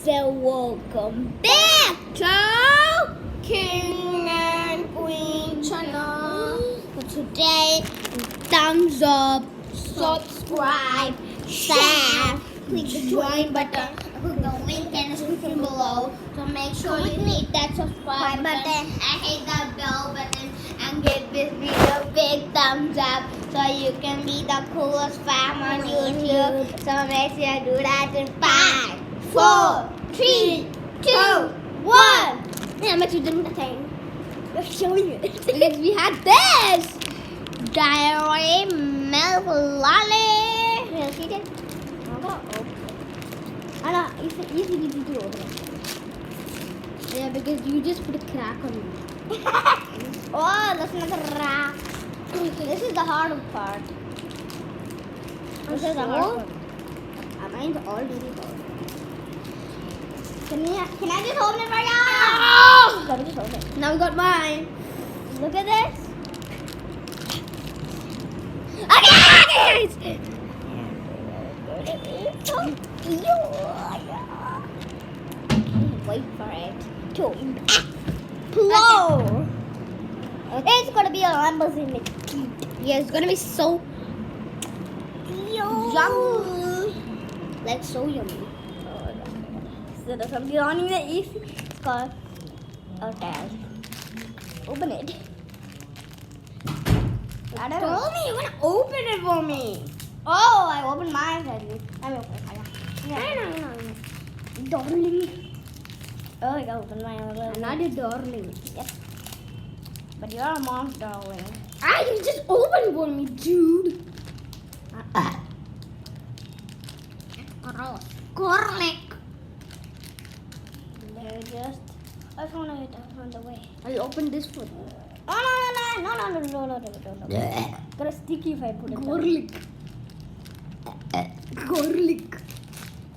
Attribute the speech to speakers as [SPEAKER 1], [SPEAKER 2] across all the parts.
[SPEAKER 1] So welcome back to King and Queen channel. For today, thumbs up, subscribe, share, click the join button, click the link in the description below. So make sure you hit that subscribe button and hit the bell button and give this video a big thumbs up so you can be the coolest fam on YouTube. So make sure you do that in 5, 4, 3, 2, 1. Yeah, but you didn't attain. You're showing it. Because we had this dairy milk lolly. Will she did? I'm gonna open it. I know, it's easy to open it. Yeah, because you just put a crack on it. Oh, that's not a crack. This is the hard part. This is the hard part. Mine's already hard. Can I just open it right now? Let me just open it. Now we got mine. Look at this. Okay, guys. Wait for it to explode. It's gonna be a Lamborghini. Yeah, it's gonna be so yummy. Like so yummy. So the something on in the east. It's called a tag. Open it. I don't told me you're gonna open it for me. Oh, I opened mine already. Let me open it. No. Darling. Oh, I gotta open mine already. I'm not a darling. Yep. But you're a mom's darling. You just opened for me, dude. Garlic. I just want to get that from the way. I'll open this for you. No. Gonna sticky if I put it. Garlic.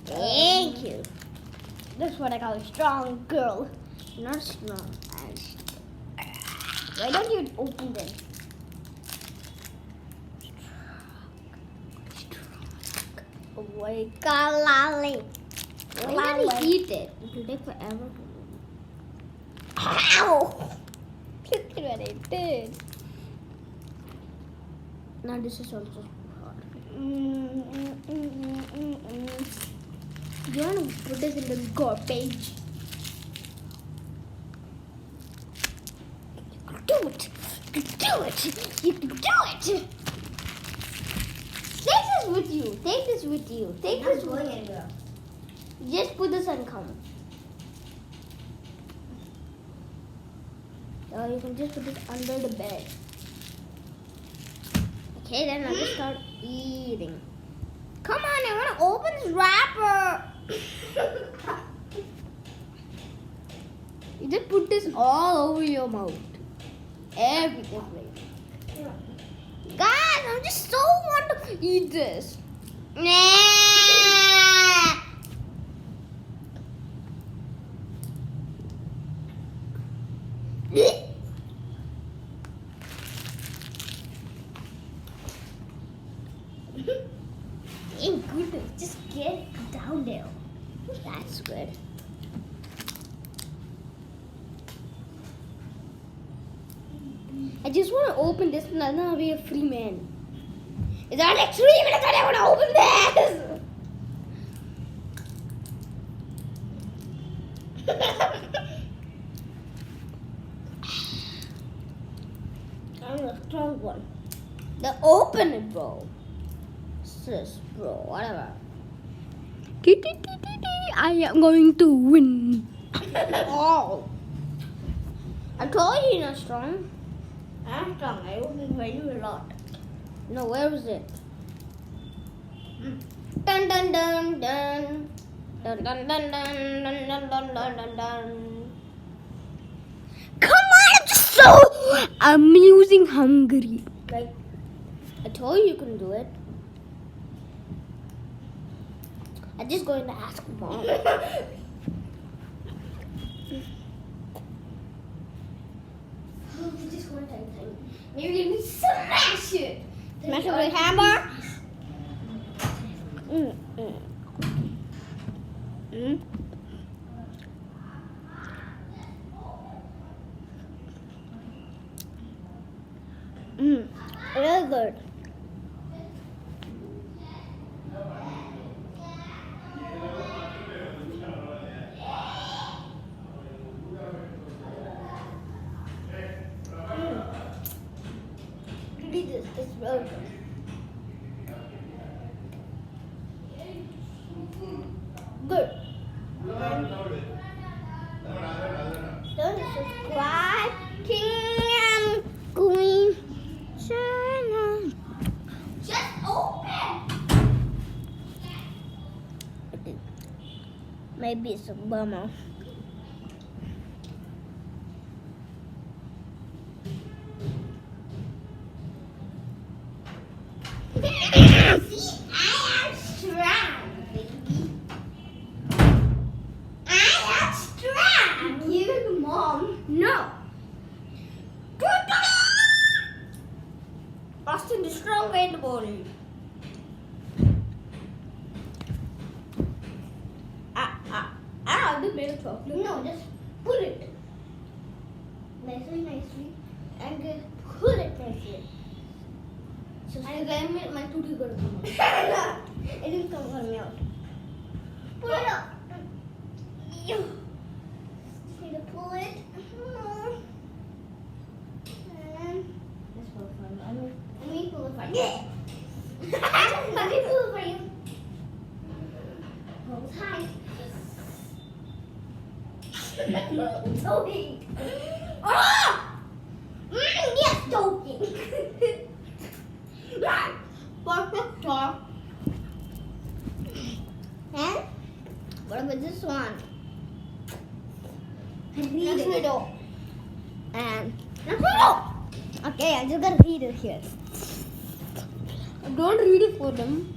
[SPEAKER 1] Thank you. That's what I call a strong girl. Not strong. Why don't you open this? Wait, lolly. Why don't you eat it? It will take forever. Ow! Look at what I did. Now this is also hard. You want to put this in the garbage? Do it! You can do it! You can do it! Take this with you. Take this with you. Take this with you. Just put this and come. So you can just put this under the bed. Okay, then I'll just start eating. Come on, I want to open this wrapper. You just put this all over your mouth. Everything. Guys, I just so want to eat this. Ain't good. Just get it down there. That's good. I just want to open this and then I'll be a free man. Is that like 3 minutes that I want to open this? I'm a strong one. Then open it, bro. Sis, bro, whatever. I am going to win. Oh. I told you you're not strong. I'm strong. I opened for you a lot. No, where was it? Dun dun dun dun. Dun dun dun dun dun dun dun dun dun. Come on, I'm just so amusing hungry. Like, I told you can do it. I'm just going to ask Mom. Just one time. Maybe you can smash it. Smash it with a hammer. really good. Good. Don't subscribe King and Queen channel. Just open. Maybe it's a bummer. See, I am strong, baby. I am strong. Give it to Mom. No. Austin is strong in the body. I have the milk chocolate. No, just put it nicely, and put it nicely. So and then my tooth is going to come out. It didn't come out. Pull it up. You need to pull it. And this will fun. Let me pull it for you. Let me pull it for you. Hold tight. Joking. Ah! Yes, joking. Perfect talk. And what about this one? Next middle. And next middle. Okay, I just gotta read it here. Don't read it for them.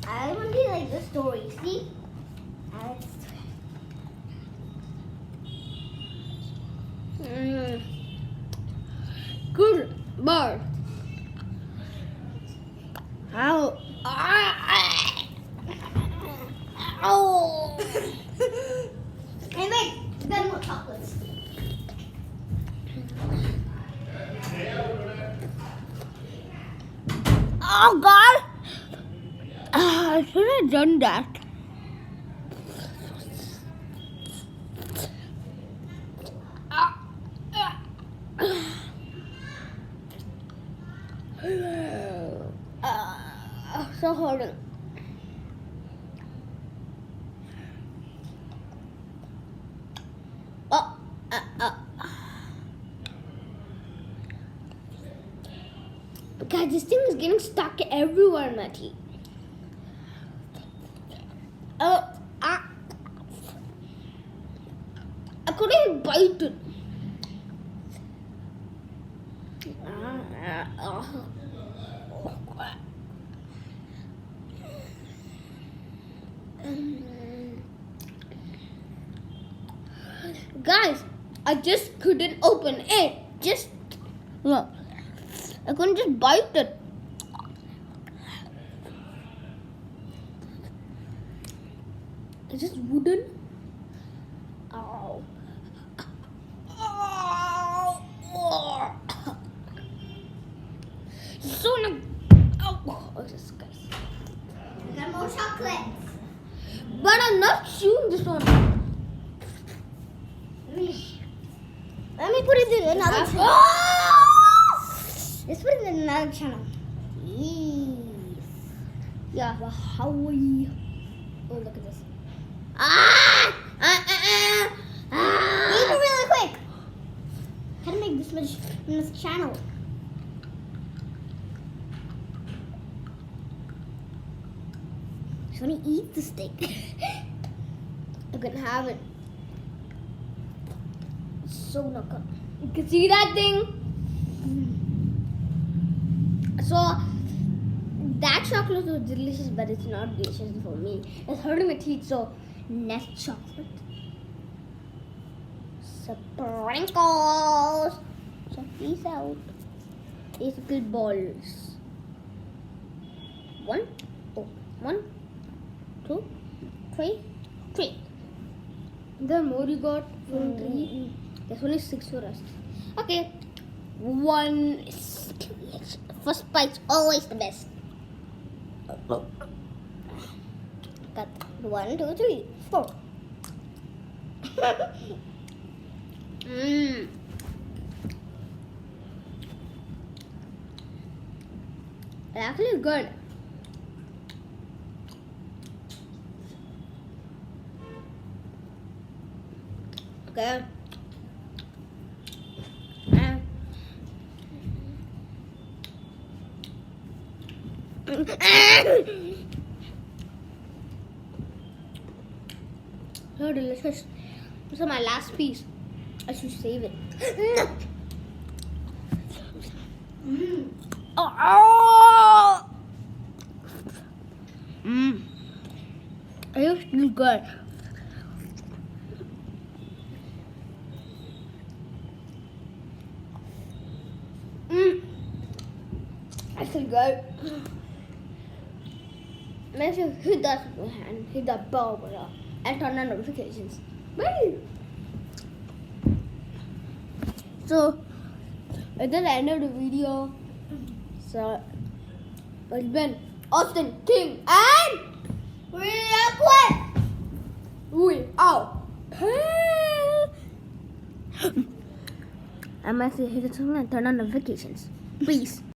[SPEAKER 1] I want to like the story. See? Good bird. Ow. Ow. Hey, wait. Then more chocolates. Oh, God. I should have done that. So hold on. Guys, this thing is getting stuck everywhere in my teeth. I couldn't even bite it. Guys, I just couldn't open it. Just look. I couldn't just bite it. It's just wooden. Ow. Oh. So like, oh, this guy's. I got more chocolates. But I'm not chewing this one. Let me put it in another channel. Oh! Let's put it in another channel. Yes. Yeah, the Hawaii. Oh, look at this. Eat it really quick. How to make this much in this channel? I want to eat the steak. I couldn't have it. So not good. You can see that thing? So that chocolate was delicious, but it's not delicious for me. It's hurting my teeth, so next chocolate. Sprinkles. Check these out. These good balls. One, 2, 3. The more you got from 3. There's only 6 for us. Okay. 1 is first bite's always the best. Got 1, 2, 3, 4. It's actually good. Okay. So delicious. This is my last piece. I should save it. Oh! It used to be good. That's so good. Make sure you hit that with your hand, hit that bell button, and turn on notifications. Woo! So, that's the end of the video. So, it's been Austin King and we out. And make sure you hit the button and turn on notifications. Peace.